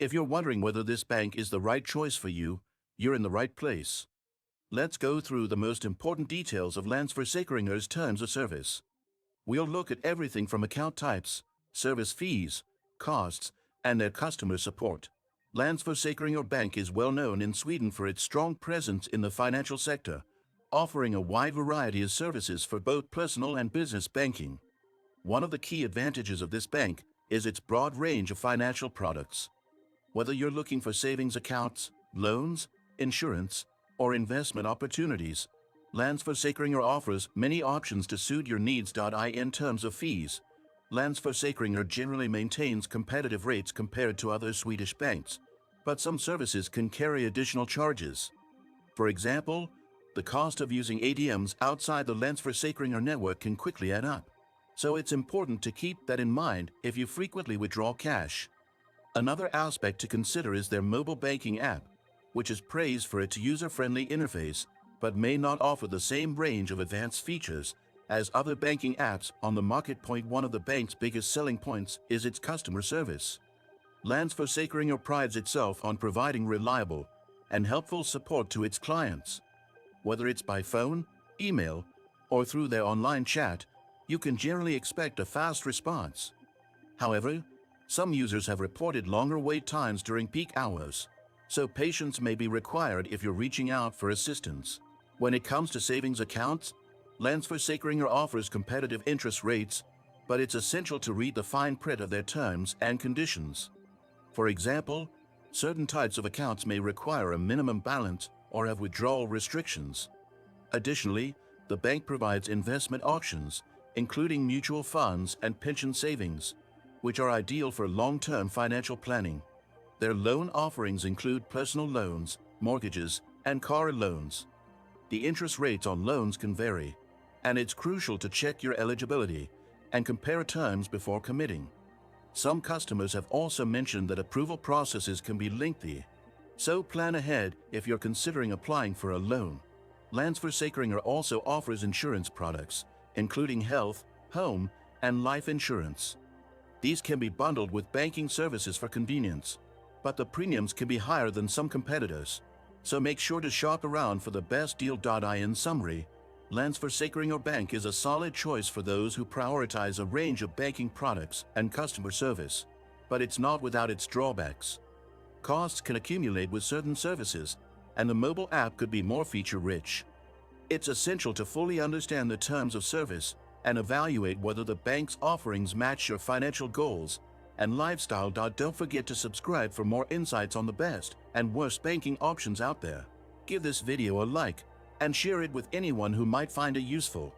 If you're wondering whether this bank is the right choice for you, you're in the right place. Let's go through the most important details of Länsförsäkringar's terms of service. We'll look at everything from account types, service fees, costs, and their customer support. Länsförsäkringar Bank is well known in Sweden for its strong presence in the financial sector, offering a wide variety of services for both personal and business banking. One of the key advantages of this bank is its broad range of financial products. Whether you're looking for savings accounts, loans, insurance, or investment opportunities, Länsförsäkringar offers many options to suit your needs. In terms of fees, Länsförsäkringar generally maintains competitive rates compared to other Swedish banks, but some services can carry additional charges. For example, the cost of using ATMs outside the Länsförsäkringar network can quickly add up, so it's important to keep that in mind if you frequently withdraw cash. Another aspect to consider is their mobile banking app, which is praised for its user-friendly interface but may not offer the same range of advanced features as other banking apps on the market. One of the bank's biggest selling points is its customer service. Länsförsäkringar prides itself on providing reliable and helpful support to its clients. Whether it's by phone, email, or through their online chat, you can generally expect a fast response. However, some users have reported longer wait times during peak hours, so patience may be required if you're reaching out for assistance. When it comes to savings accounts, Länsförsäkringar offers competitive interest rates, but it's essential to read the fine print of their terms and conditions. For example, certain types of accounts may require a minimum balance or have withdrawal restrictions. Additionally, the bank provides investment options, including mutual funds and pension savings, which are ideal for long-term financial planning. Their loan offerings include personal loans, mortgages, and car loans. The interest rates on loans can vary, and it's crucial to check your eligibility and compare terms before committing. Some customers have also mentioned that approval processes can be lengthy, so plan ahead if you're considering applying for a loan. Länsförsäkringar also offers insurance products, including health, home, and life insurance. These can be bundled with banking services for convenience, but the premiums can be higher than some competitors, so make sure to shop around for the best deal. In summary, Länsförsäkringar Bank is a solid choice for those who prioritize a range of banking products and customer service, but it's not without its drawbacks. Costs can accumulate with certain services, and the mobile app could be more feature-rich. It's essential to fully understand the terms of service and evaluate whether the bank's offerings match your financial goals and lifestyle. Don't forget to subscribe for more insights on the best and worst banking options out there. Give this video a like and share it with anyone who might find it useful.